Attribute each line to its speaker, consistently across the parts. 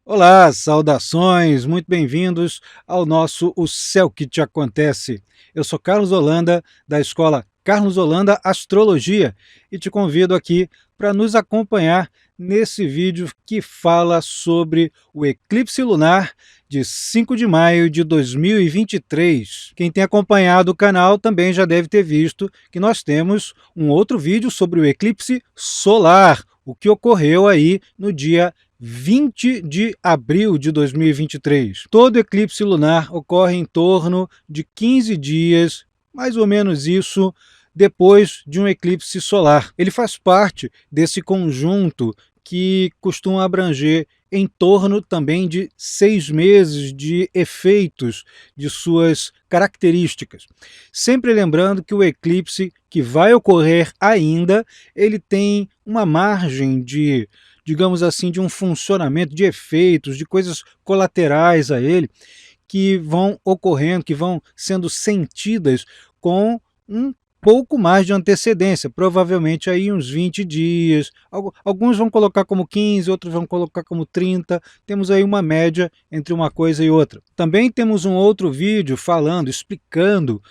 Speaker 1: Olá, saudações, muito bem-vindos ao nosso O Céu que Te Acontece. Eu sou Carlos Holanda, da Escola Carlos Holanda Astrologia, e te convido aqui para nos acompanhar nesse vídeo que fala sobre o eclipse lunar de 5 de maio de 2023. Quem tem acompanhado o canal também já deve ter visto que nós temos um outro vídeo sobre o eclipse solar, o que ocorreu aí no dia 20 de abril de 2023. Todo eclipse lunar ocorre em torno de 15 dias, mais ou menos isso, depois de um eclipse solar. Ele faz parte desse conjunto que costuma abranger em torno também de 6 meses de efeitos de suas características. Sempre lembrando que o eclipse que vai ocorrer ainda, ele tem uma margem de, digamos assim, de um funcionamento, de efeitos, de coisas colaterais a ele, que vão ocorrendo, que vão sendo sentidas com um pouco mais de antecedência, provavelmente aí uns 20 dias, alguns vão colocar como 15, outros vão colocar como 30, temos aí uma média entre uma coisa e outra. Também temos um outro vídeo falando, explicando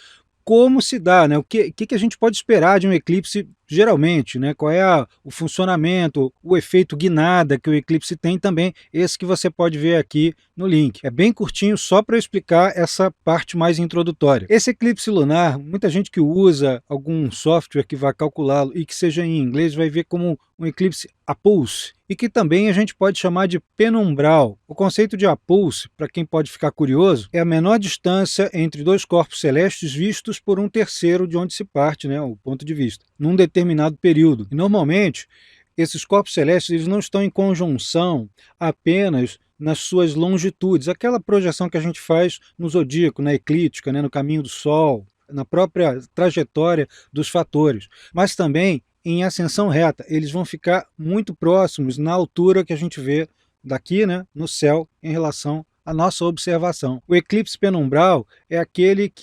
Speaker 1: como se dá, né? O que a gente pode esperar de um eclipse geralmente, né? Qual é o funcionamento, o efeito guinada que o eclipse tem também, esse que você pode ver aqui no link. É bem curtinho, só para explicar essa parte mais introdutória. Esse eclipse lunar, muita gente que usa algum software que vai calculá-lo e que seja em inglês vai ver como um eclipse a-pulse, e que também a gente pode chamar de penumbral. O conceito de a-pulse, para quem pode ficar curioso, é a menor distância entre dois corpos celestes vistos por um terceiro de onde se parte, né, o ponto de vista, num determinado período. E normalmente, esses corpos celestes eles não estão em conjunção apenas nas suas longitudes, aquela projeção que a gente faz no zodíaco, na eclíptica, né, no caminho do Sol, na própria trajetória dos fatores, mas também em ascensão reta. Eles vão ficar muito próximos na altura que a gente vê daqui, né, no céu, em relação à nossa observação. O eclipse penumbral é aquele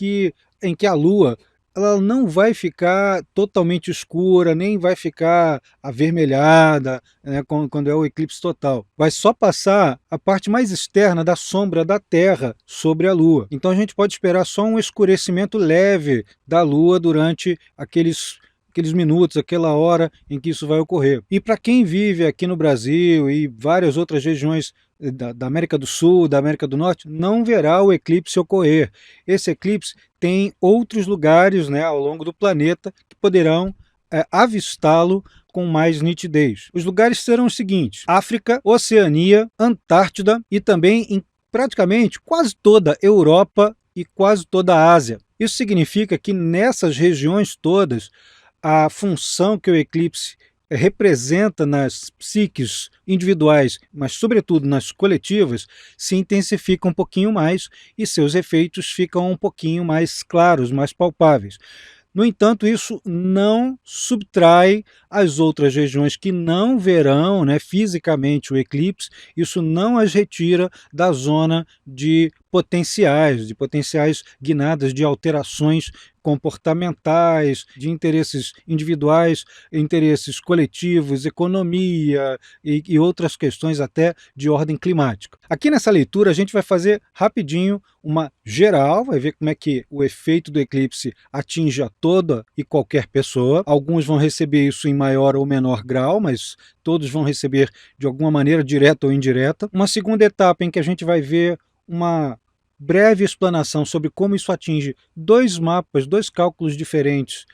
Speaker 1: em que a Lua ela não vai ficar totalmente escura, nem vai ficar avermelhada, né, quando é o eclipse total. Vai só passar a parte mais externa da sombra da Terra sobre a Lua. Então a gente pode esperar só um escurecimento leve da Lua durante aqueles minutos, aquela hora em que isso vai ocorrer. E para quem vive aqui no Brasil e várias outras regiões da América do Sul, da América do Norte, não verá o eclipse ocorrer. Esse eclipse tem outros lugares, né, ao longo do planeta que poderão avistá-lo com mais nitidez. Os lugares serão os seguintes: África, Oceania, Antártida e também em praticamente quase toda a Europa e quase toda a Ásia. Isso significa que nessas regiões todas, a função que o eclipse representa nas psiques individuais, mas sobretudo nas coletivas, se intensifica um pouquinho mais e seus efeitos ficam um pouquinho mais claros, mais palpáveis. No entanto, isso não subtrai as outras regiões que não verão, né, fisicamente o eclipse, isso não as retira da zona de potenciais guinadas, de alterações comportamentais, de interesses individuais, interesses coletivos, economia e outras questões até de ordem climática. Aqui nessa leitura a gente vai fazer rapidinho uma geral, vai ver como é que o efeito do eclipse atinge a toda e qualquer pessoa. Alguns vão receber isso em maior ou menor grau, mas todos vão receber de alguma maneira, direta ou indireta. Uma segunda etapa em que a gente vai ver uma breve explanação sobre como isso atinge dois mapas, dois cálculos diferentes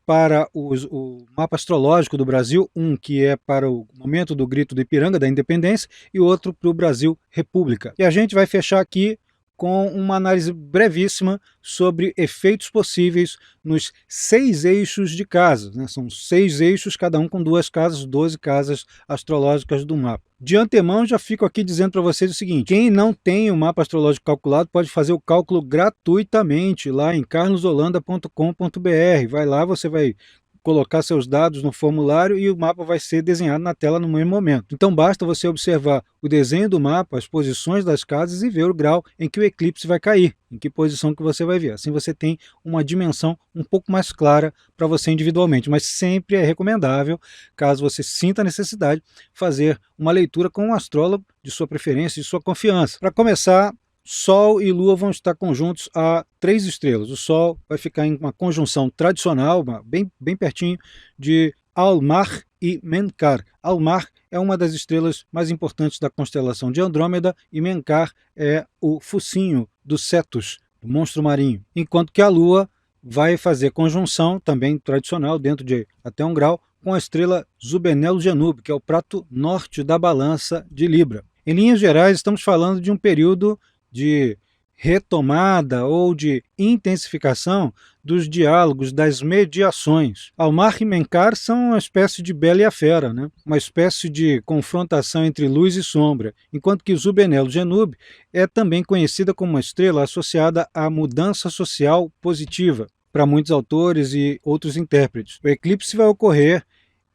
Speaker 1: para o mapa astrológico do Brasil, um que é para o momento do Grito do Ipiranga, da Independência, e outro para o Brasil República. E a gente vai fechar aqui com uma análise brevíssima sobre efeitos possíveis nos 6 eixos de casas, né? São 6 eixos, cada um com 2 casas, 12 casas astrológicas do mapa. De antemão, já fico aqui dizendo para vocês o seguinte: quem não tem o mapa astrológico calculado pode fazer o cálculo gratuitamente lá em carlosholanda.com.br. Vai lá, você vai colocar seus dados no formulário e o mapa vai ser desenhado na tela no mesmo momento. Então basta você observar o desenho do mapa, as posições das casas e ver o grau em que o eclipse vai cair, em que posição que você vai ver. Assim você tem uma dimensão um pouco mais clara para você individualmente, mas sempre é recomendável, caso você sinta a necessidade, fazer uma leitura com um astrólogo de sua preferência, de sua confiança. Para começar, Sol e Lua vão estar conjuntos a 3 estrelas. O Sol vai ficar em uma conjunção tradicional, bem pertinho, de Almar e Menkar. Almar é uma das estrelas mais importantes da constelação de Andrômeda e Menkar é o focinho do Cetus, do monstro marinho. Enquanto que a Lua vai fazer conjunção, também tradicional, dentro de até 1 grau, com a estrela Zubenel Janub, que é o prato norte da balança de Libra. Em linhas gerais, estamos falando de um período de retomada ou de intensificação dos diálogos, das mediações. Almar e Menkar são uma espécie de Bela e a Fera, né? Uma espécie de confrontação entre luz e sombra, enquanto que Zubenel Janub é também conhecida como uma estrela associada à mudança social positiva, para muitos autores e outros intérpretes. O eclipse vai ocorrer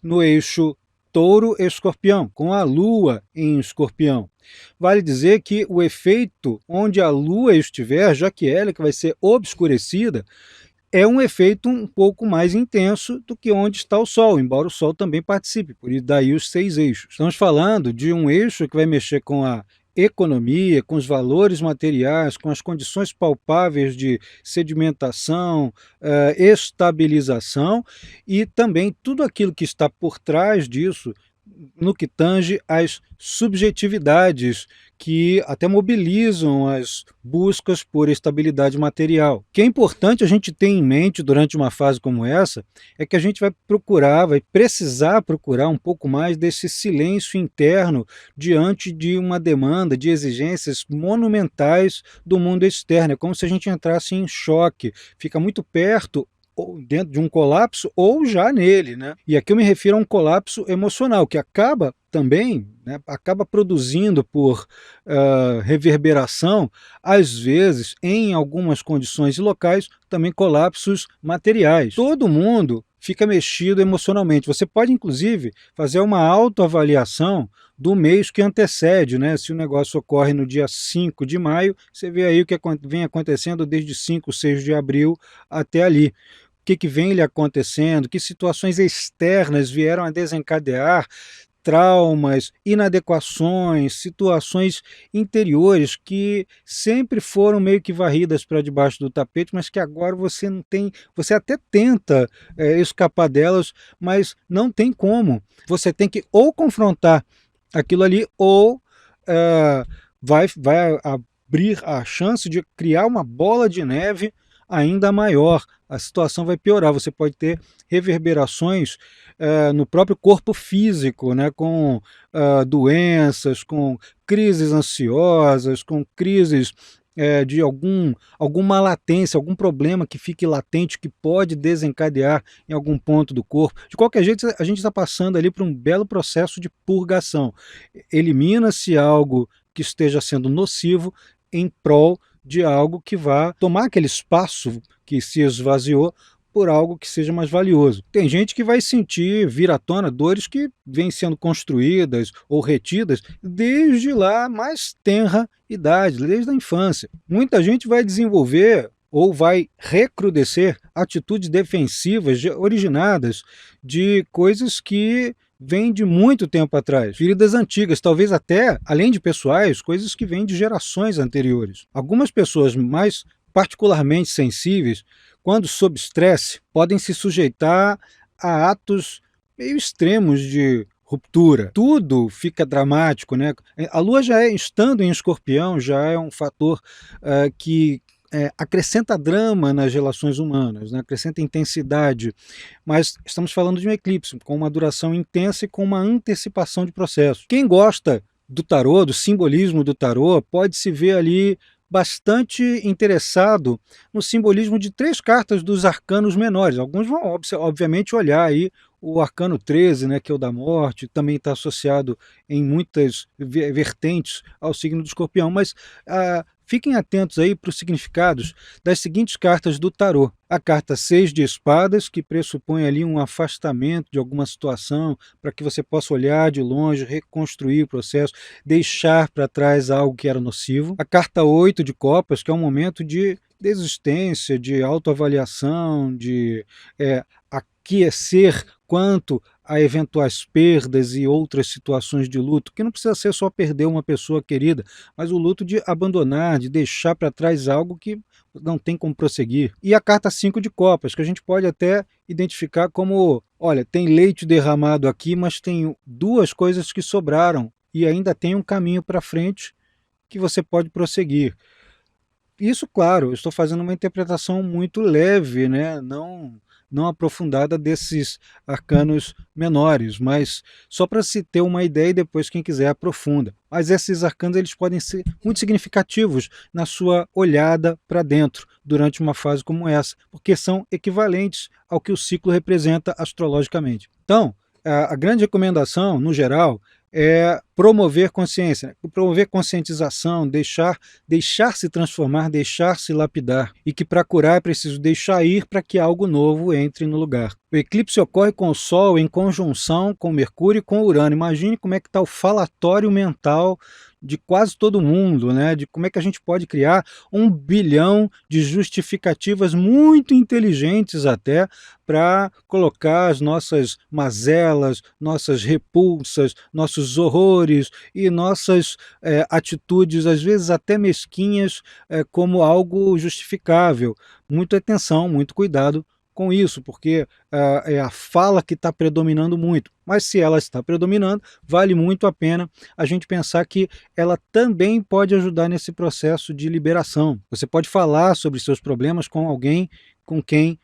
Speaker 1: no eixo Touro-Escorpião, com a Lua em Escorpião. Vale dizer que o efeito onde a Lua estiver, já que ela que vai ser obscurecida, é um efeito um pouco mais intenso do que onde está o Sol, embora o Sol também participe, por isso daí os 6 eixos. Estamos falando de um eixo que vai mexer com a economia, com os valores materiais, com as condições palpáveis de sedimentação, estabilização e também tudo aquilo que está por trás disso no que tange às subjetividades que até mobilizam as buscas por estabilidade material. O que é importante a gente ter em mente durante uma fase como essa é que a gente vai precisar procurar um pouco mais desse silêncio interno diante de uma demanda, de exigências monumentais do mundo externo. É como se a gente entrasse em choque, fica muito perto ou dentro de um colapso ou já nele, né? E aqui eu me refiro a um colapso emocional, que acaba também, né, acaba produzindo por reverberação, às vezes, em algumas condições e locais, também colapsos materiais. Todo mundo fica mexido emocionalmente. Você pode, inclusive, fazer uma autoavaliação do mês que antecede, né? Se o negócio ocorre no dia 5 de maio, você vê aí o que vem acontecendo desde 5, 6 de abril até ali. O que vem lhe acontecendo, que situações externas vieram a desencadear traumas, inadequações, situações interiores que sempre foram meio que varridas para debaixo do tapete, mas que agora você não tem, você até tenta escapar delas, mas não tem como. Você tem que ou confrontar aquilo ali ou vai abrir a chance de criar uma bola de neve ainda maior. A situação vai piorar, você pode ter reverberações no próprio corpo físico, né, com doenças, com crises ansiosas, com crises de alguma latência, algum problema que fique latente, que pode desencadear em algum ponto do corpo. De qualquer jeito, a gente está passando ali por um belo processo de purgação. Elimina-se algo que esteja sendo nocivo em prol de algo que vá tomar aquele espaço que se esvaziou por algo que seja mais valioso. Tem gente que vai sentir vir à tona dores que vêm sendo construídas ou retidas desde lá a mais tenra idade, desde a infância. Muita gente vai desenvolver ou vai recrudescer atitudes defensivas originadas de coisas que vêm de muito tempo atrás, feridas antigas, talvez até, além de pessoais, coisas que vêm de gerações anteriores. Algumas pessoas mais particularmente sensíveis, quando sob estresse, podem se sujeitar a atos meio extremos de ruptura. Tudo fica dramático, né? A Lua estando em Escorpião, já é um fator que acrescenta drama nas relações humanas, né? Acrescenta intensidade, mas estamos falando de um eclipse com uma duração intensa e com uma antecipação de processo. Quem gosta do tarô, do simbolismo do tarô, pode se ver ali bastante interessado no simbolismo de 3 cartas dos arcanos menores. Alguns vão, obviamente, olhar aí o arcano 13, né, que é o da morte, também está associado em muitas vertentes ao signo do Escorpião, mas Fiquem atentos aí para os significados das seguintes cartas do tarô. A carta 6 de espadas, que pressupõe ali um afastamento de alguma situação, para que você possa olhar de longe, reconstruir o processo, deixar para trás algo que era nocivo. A carta 8 de copas, que é um momento de desistência, de autoavaliação, de aquecer quanto a eventuais perdas e outras situações de luto, que não precisa ser só perder uma pessoa querida, mas o luto de abandonar, de deixar para trás algo que não tem como prosseguir. E a carta 5 de copas, que a gente pode até identificar como, olha, tem leite derramado aqui, mas tem duas coisas que sobraram e ainda tem um caminho para frente que você pode prosseguir. Isso, claro, eu estou fazendo uma interpretação muito leve, né? Não aprofundada desses arcanos menores, mas só para se ter uma ideia e depois quem quiser aprofunda. Mas esses arcanos eles podem ser muito significativos na sua olhada para dentro durante uma fase como essa, porque são equivalentes ao que o ciclo representa astrologicamente. Então, a grande recomendação, no geral, é promover consciência, promover conscientização, deixar-se transformar, deixar-se lapidar, e que para curar é preciso deixar ir para que algo novo entre no lugar. O eclipse ocorre com o Sol em conjunção com Mercúrio e com Urano. Imagine como é que está o falatório mental de quase todo mundo, né? De como é que a gente pode criar 1 bilhão de justificativas muito inteligentes até para colocar as nossas mazelas, nossas repulsas, nossos horrores e nossas atitudes, às vezes até mesquinhas, como algo justificável. Muita atenção, muito cuidado com isso, porque é a fala que está predominando muito. Mas se ela está predominando, vale muito a pena a gente pensar que ela também pode ajudar nesse processo de liberação. Você pode falar sobre seus problemas com alguém com quem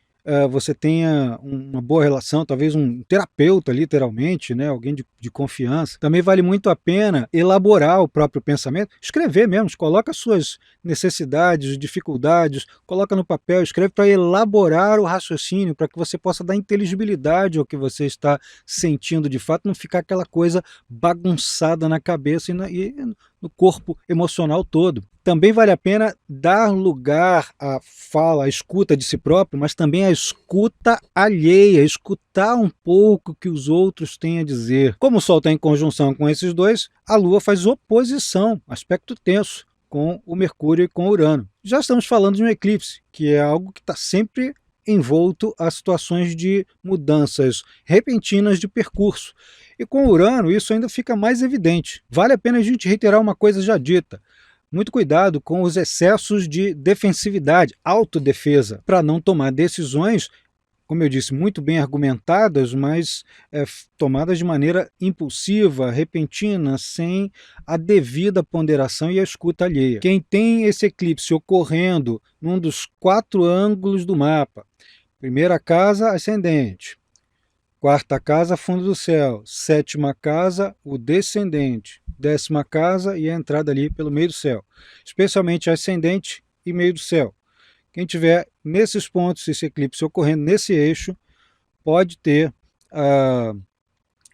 Speaker 1: você tenha uma boa relação, talvez um terapeuta, literalmente, né? Alguém de confiança. Também vale muito a pena elaborar o próprio pensamento, escrever mesmo, coloca suas necessidades, dificuldades, coloca no papel, escreve para elaborar o raciocínio, para que você possa dar inteligibilidade ao que você está sentindo de fato, não ficar aquela coisa bagunçada na cabeça e no corpo emocional todo. Também vale a pena dar lugar à fala, à escuta de si próprio, mas também à escuta alheia, escutar um pouco o que os outros têm a dizer. Como o Sol está em conjunção com esses dois, a Lua faz oposição, aspecto tenso, com o Mercúrio e com o Urano. Já estamos falando de um eclipse, que é algo que está sempre envolto a situações de mudanças repentinas de percurso. E com Urano isso ainda fica mais evidente. Vale a pena a gente reiterar uma coisa já dita. Muito cuidado com os excessos de defensividade, autodefesa, para não tomar decisões, como eu disse, muito bem argumentadas, mas tomadas de maneira impulsiva, repentina, sem a devida ponderação e a escuta alheia. Quem tem esse eclipse ocorrendo num dos 4 ângulos do mapa, primeira casa, ascendente, quarta casa, fundo do céu, sétima casa, o descendente, 10ª casa e a entrada ali pelo meio do céu, especialmente ascendente e meio do céu. Quem tiver nesses pontos, esse eclipse ocorrendo nesse eixo, pode ter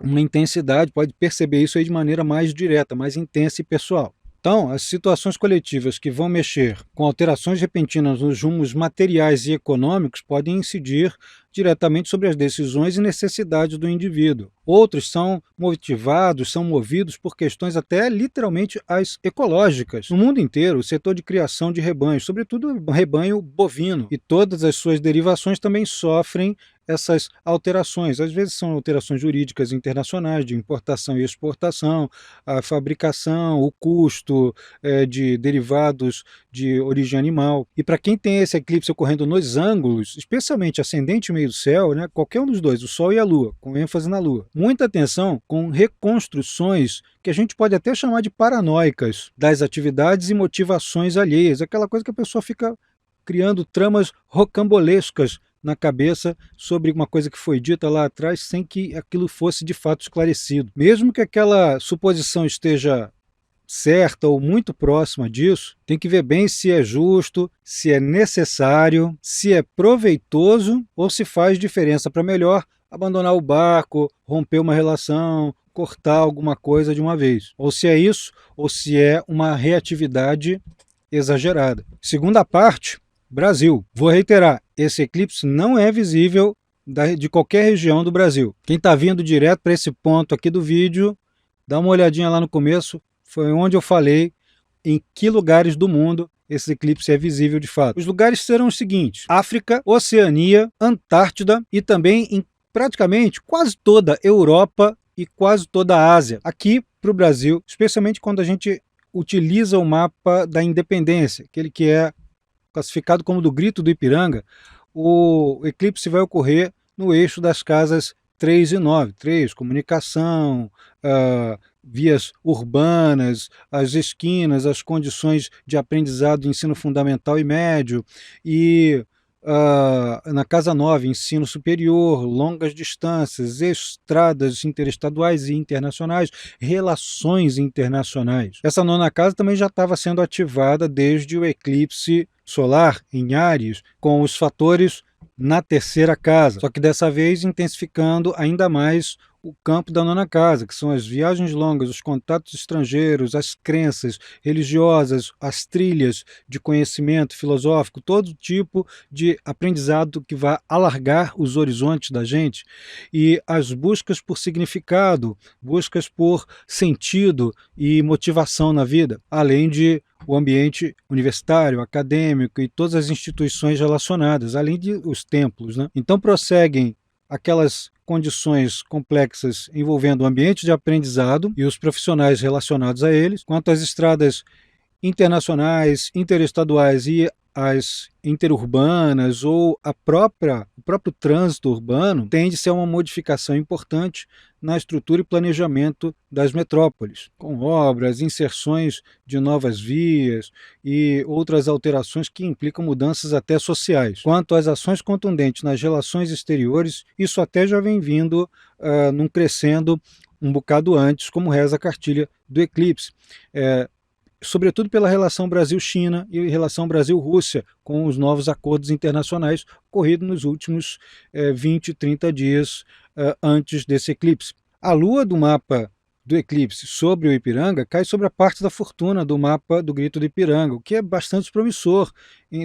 Speaker 1: uma intensidade, pode perceber isso aí de maneira mais direta, mais intensa e pessoal. Então, as situações coletivas que vão mexer com alterações repentinas nos rumos materiais e econômicos podem incidir diretamente sobre as decisões e necessidades do indivíduo. Outros são motivados, são movidos por questões até literalmente as ecológicas. No mundo inteiro, o setor de criação de rebanhos, sobretudo o rebanho bovino, e todas as suas derivações também sofrem essas alterações. Às vezes são alterações jurídicas internacionais, de importação e exportação, a fabricação, o custo de derivados de origem animal. E para quem tem esse eclipse ocorrendo nos ângulos, especialmente ascendente e meio do céu, né, qualquer um dos dois, o Sol e a Lua, com ênfase na Lua. Muita atenção com reconstruções que a gente pode até chamar de paranoicas das atividades e motivações alheias, aquela coisa que a pessoa fica criando tramas rocambolescas na cabeça sobre uma coisa que foi dita lá atrás sem que aquilo fosse de fato esclarecido. Mesmo que aquela suposição esteja certa ou muito próxima disso, tem que ver bem se é justo, se é necessário, se é proveitoso ou se faz diferença para melhor abandonar o barco, romper uma relação, cortar alguma coisa de uma vez. Ou se é isso, ou se é uma reatividade exagerada. Segunda parte, Brasil. Vou reiterar, esse eclipse não é visível de qualquer região do Brasil. Quem está vindo direto para esse ponto aqui do vídeo, dá uma olhadinha lá no começo, foi onde eu falei em que lugares do mundo esse eclipse é visível de fato. Os lugares serão os seguintes: África, Oceania, Antártida e também em praticamente quase toda a Europa e quase toda a Ásia. Aqui para o Brasil, especialmente quando a gente utiliza o mapa da independência, aquele que é classificado como do Grito do Ipiranga, o eclipse vai ocorrer no eixo das casas 3 e 9. 3, comunicação, vias urbanas, as esquinas, as condições de aprendizado de ensino fundamental e médio, e na casa 9, ensino superior, longas distâncias, estradas interestaduais e internacionais, relações internacionais. Essa nona casa também já estava sendo ativada desde o eclipse solar em Áries, com os fatores na terceira casa, só que dessa vez intensificando ainda mais o campo da nona casa, que são as viagens longas, os contatos estrangeiros, as crenças religiosas, as trilhas de conhecimento filosófico, todo tipo de aprendizado que vai alargar os horizontes da gente, e as buscas por significado, buscas por sentido e motivação na vida, além de o ambiente universitário, acadêmico e todas as instituições relacionadas, além de os templos, né? Então prosseguem aquelas condições complexas envolvendo o ambiente de aprendizado e os profissionais relacionados a eles, quanto às estradas internacionais, interestaduais e as interurbanas ou o próprio trânsito urbano, tende a ser uma modificação importante na estrutura e planejamento das metrópoles, com obras, inserções de novas vias e outras alterações que implicam mudanças até sociais. Quanto às ações contundentes nas relações exteriores, isso até já vem vindo num crescendo um bocado antes, como reza a cartilha do eclipse. Sobretudo pela relação Brasil-China e relação Brasil-Rússia, com os novos acordos internacionais ocorridos nos últimos 20, 30 dias antes desse eclipse. A lua do mapa do eclipse sobre o Ipiranga cai sobre a parte da fortuna do mapa do Grito do Ipiranga, o que é bastante promissor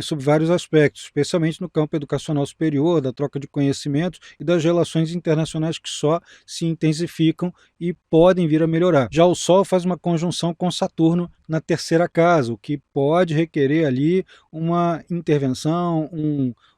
Speaker 1: sob vários aspectos, especialmente no campo educacional superior, da troca de conhecimentos e das relações internacionais que só se intensificam e podem vir a melhorar. Já o Sol faz uma conjunção com Saturno na terceira casa, o que pode requerer ali uma intervenção,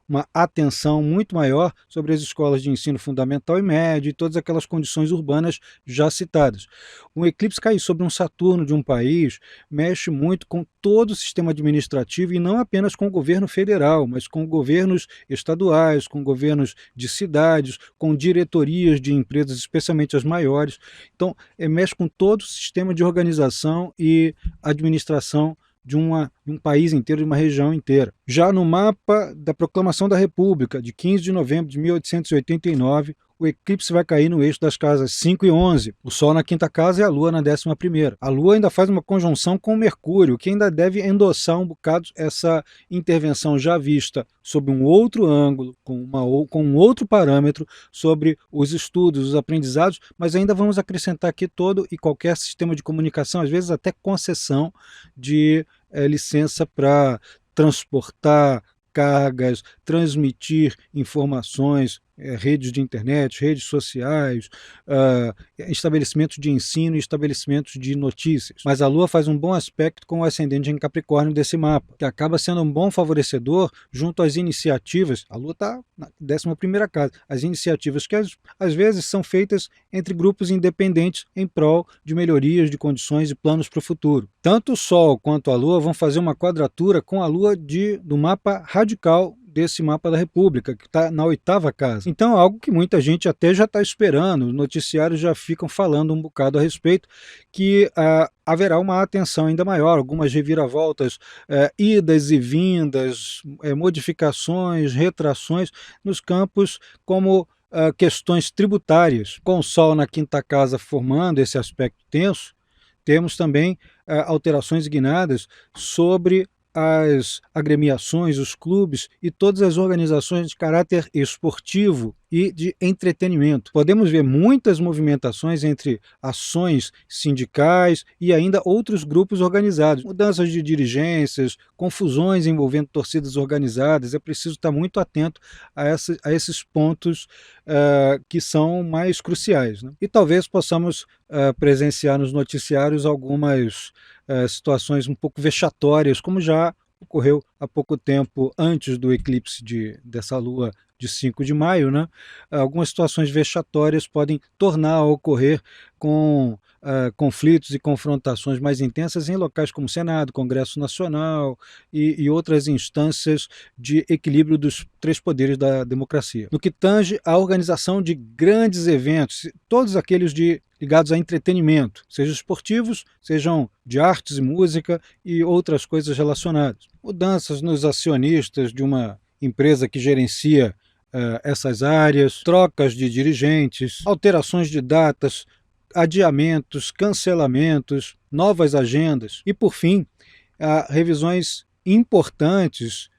Speaker 1: uma atenção muito maior sobre as escolas de ensino fundamental e médio e todas aquelas condições urbanas já citadas. Um eclipse cair sobre um Saturno de um país mexe muito com todo o sistema administrativo e não apenas com o governo federal, mas com governos estaduais, com governos de cidades, com diretorias de empresas, especialmente as maiores. Então, mexe com todo o sistema de organização e administração de um país inteiro, de uma região inteira. Já no mapa da Proclamação da República, de 15 de novembro de 1889, o eclipse vai cair no eixo das casas 5 e 11, o Sol na quinta casa e a Lua na 11ª. A Lua ainda faz uma conjunção com o Mercúrio, que ainda deve endossar um bocado essa intervenção já vista sob um outro ângulo, com um outro parâmetro sobre os estudos, os aprendizados, mas ainda vamos acrescentar aqui todo e qualquer sistema de comunicação, às vezes até concessão de licença para transportar cargas, transmitir informações, redes de internet, redes sociais, estabelecimentos de ensino e estabelecimentos de notícias. Mas a Lua faz um bom aspecto com o ascendente em Capricórnio desse mapa, que acaba sendo um bom favorecedor junto às iniciativas. A Lua está na 11ª casa. As iniciativas que às vezes são feitas entre grupos independentes em prol de melhorias de condições e planos para o futuro. Tanto o Sol quanto a Lua vão fazer uma quadratura com a Lua do mapa radical desse mapa da República, que está na 8ª casa. Então, algo que muita gente até já está esperando, os noticiários já ficam falando um bocado a respeito, que haverá uma atenção ainda maior, algumas reviravoltas, idas e vindas, modificações, retrações nos campos como questões tributárias. Com o Sol na 5ª casa formando esse aspecto tenso, temos também alterações guinadas sobre as agremiações, os clubes e todas as organizações de caráter esportivo e de entretenimento. Podemos ver muitas movimentações entre ações sindicais e ainda outros grupos organizados, mudanças de dirigências, confusões envolvendo torcidas organizadas. É preciso estar muito atento a esses pontos que são mais cruciais, né? E talvez possamos presenciar nos noticiários algumas situações um pouco vexatórias, como já ocorreu há pouco tempo antes do eclipse dessa lua de 5 de maio, né? Algumas situações vexatórias podem tornar a ocorrer com conflitos e confrontações mais intensas em locais como Senado, Congresso Nacional e outras instâncias de equilíbrio dos três poderes da democracia. No que tange à organização de grandes eventos, todos aqueles ligados a entretenimento, sejam esportivos, sejam de artes e música e outras coisas relacionadas. Mudanças nos acionistas de uma empresa que gerencia essas áreas, trocas de dirigentes, alterações de datas, adiamentos, cancelamentos, novas agendas e, por fim, revisões importantes,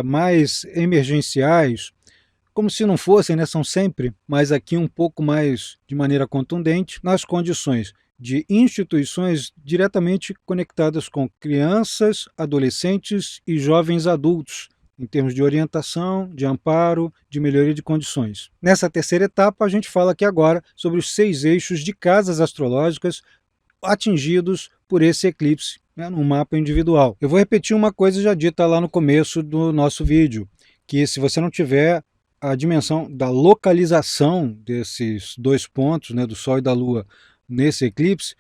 Speaker 1: mais emergenciais, como se não fossem, né, são sempre, mas aqui um pouco mais de maneira contundente, nas condições de instituições diretamente conectadas com crianças, adolescentes e jovens adultos, em termos de orientação, de amparo, de melhoria de condições. Nessa terceira etapa, a gente fala aqui agora sobre os 6 eixos de casas astrológicas atingidos por esse eclipse, né, no mapa individual. Eu vou repetir uma coisa já dita lá no começo do nosso vídeo, que se você não tiver a dimensão da localização desses 2 pontos, né, do Sol e da Lua, nesse eclipse,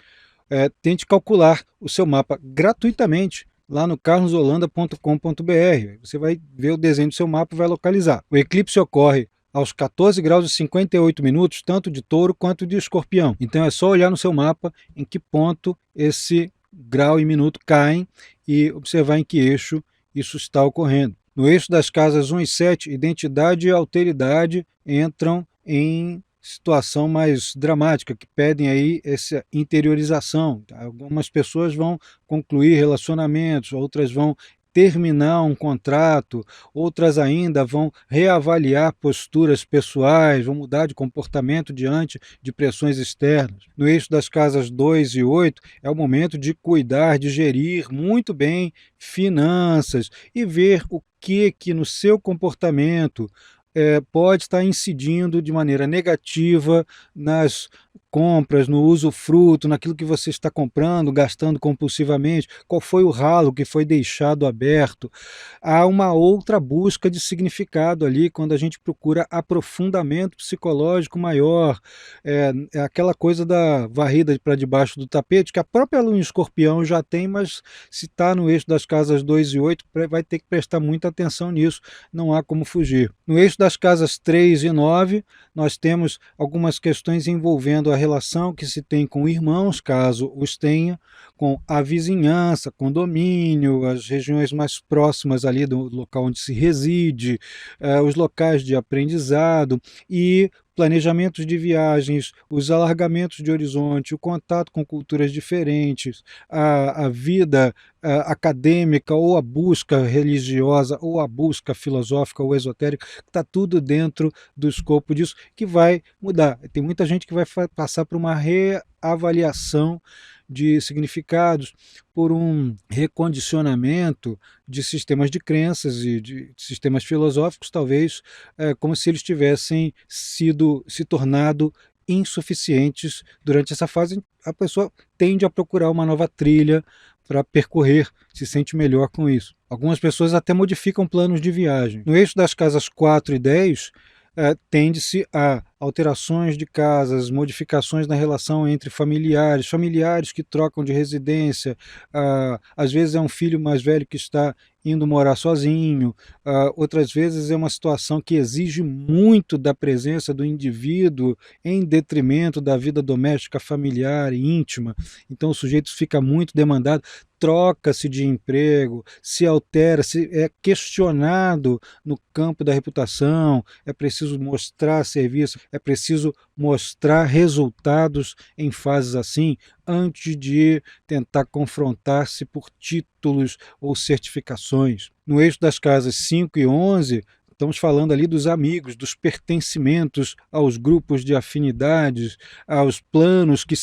Speaker 1: tente calcular o seu mapa gratuitamente lá no carlosholanda.com.br. Você vai ver o desenho do seu mapa e vai localizar. O eclipse ocorre aos 14 graus e 58 minutos, tanto de Touro quanto de Escorpião. Então é só olhar no seu mapa em que ponto esse grau e minuto caem e observar em que eixo isso está ocorrendo. No eixo das casas 1 e 7, identidade e alteridade entram em situação mais dramática, que pedem aí essa interiorização. Algumas pessoas vão concluir relacionamentos, outras vão terminar um contrato, outras ainda vão reavaliar posturas pessoais, vão mudar de comportamento diante de pressões externas. No eixo das casas 2 e 8 é o momento de cuidar, de gerir muito bem finanças e ver o que no seu comportamento pode estar incidindo de maneira negativa nas compras, no usufruto, naquilo que você está comprando, gastando compulsivamente, qual foi o ralo que foi deixado aberto. Há uma outra busca de significado ali quando a gente procura aprofundamento psicológico maior, é aquela coisa da varrida para debaixo do tapete, que a própria Lua em Escorpião já tem, mas se está no eixo das casas 2 e 8, vai ter que prestar muita atenção nisso, não há como fugir. No eixo das casas 3 e 9, nós temos algumas questões envolvendo a relação que se tem com irmãos, caso os tenha, com a vizinhança, condomínio, as regiões mais próximas ali do local onde se reside, os locais de aprendizado e planejamentos de viagens, os alargamentos de horizonte, o contato com culturas diferentes, a vida acadêmica ou a busca religiosa ou a busca filosófica ou esotérica, está tudo dentro do escopo disso, que vai mudar. Tem muita gente que vai passar por uma reavaliação de significados, por um recondicionamento de sistemas de crenças e de sistemas filosóficos, talvez como se eles tivessem se tornado insuficientes durante essa fase. A pessoa tende a procurar uma nova trilha para percorrer, se sente melhor com isso. Algumas pessoas até modificam planos de viagem. No eixo das casas 4 e 10, tende-se a alterações de casas, modificações na relação entre familiares, familiares que trocam de residência, às vezes é um filho mais velho que está indo morar sozinho, outras vezes é uma situação que exige muito da presença do indivíduo em detrimento da vida doméstica, familiar e íntima, então o sujeito fica muito demandado, troca-se de emprego, se altera, se é questionado no campo da reputação, é preciso mostrar serviço, é preciso mostrar resultados em fases assim, antes de tentar confrontar-se por títulos ou certificações. No eixo das casas 5 e 11, Estamos falando ali dos amigos, dos pertencimentos aos grupos de afinidades, aos planos que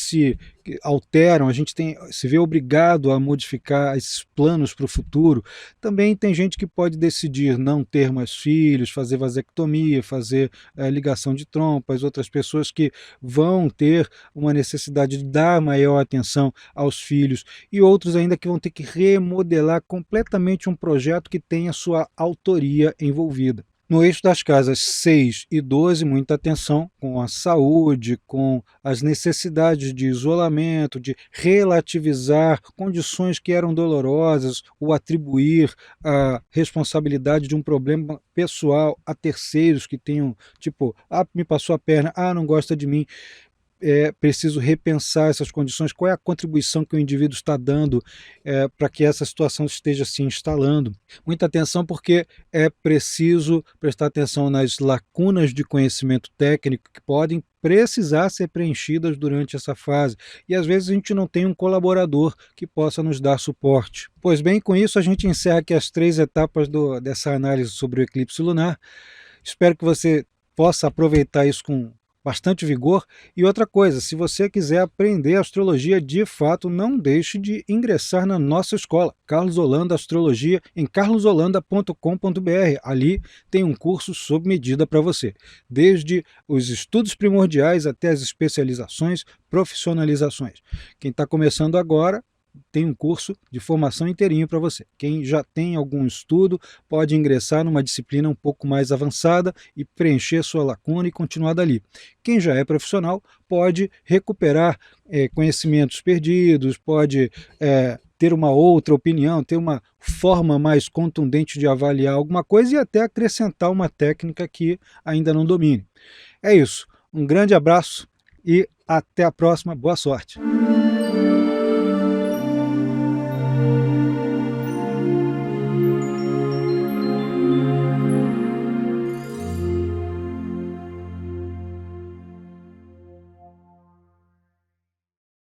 Speaker 1: alteram, a gente se vê obrigado a modificar esses planos para o futuro. Também tem gente que pode decidir não ter mais filhos, fazer vasectomia, fazer ligação de trompas, outras pessoas que vão ter uma necessidade de dar maior atenção aos filhos, e outros ainda que vão ter que remodelar completamente um projeto que tem a sua autoria envolvida. No eixo das casas 6 e 12, muita atenção com a saúde, com as necessidades de isolamento, de relativizar condições que eram dolorosas, ou atribuir a responsabilidade de um problema pessoal a terceiros que tenham, tipo, me passou a perna, não gosta de mim. É preciso repensar essas condições, qual é a contribuição que o indivíduo está dando para que essa situação esteja se instalando. Muita atenção, porque é preciso prestar atenção nas lacunas de conhecimento técnico que podem precisar ser preenchidas durante essa fase, e às vezes a gente não tem um colaborador que possa nos dar suporte. Pois bem, com isso a gente encerra aqui as 3 etapas dessa análise sobre o eclipse lunar. Espero que você possa aproveitar isso com bastante vigor. E outra coisa, se você quiser aprender astrologia de fato, não deixe de ingressar na nossa escola, Carlos Holanda Astrologia, em carlosholanda.com.br. Ali tem um curso sob medida para você, desde os estudos primordiais até as especializações, profissionalizações. Quem está começando agora tem um curso de formação inteirinho para você. Quem já tem algum estudo pode ingressar numa disciplina um pouco mais avançada e preencher sua lacuna e continuar dali. Quem já é profissional pode recuperar conhecimentos perdidos, pode ter uma outra opinião, ter uma forma mais contundente de avaliar alguma coisa e até acrescentar uma técnica que ainda não domine. É isso. Um grande abraço e até a próxima. Boa sorte!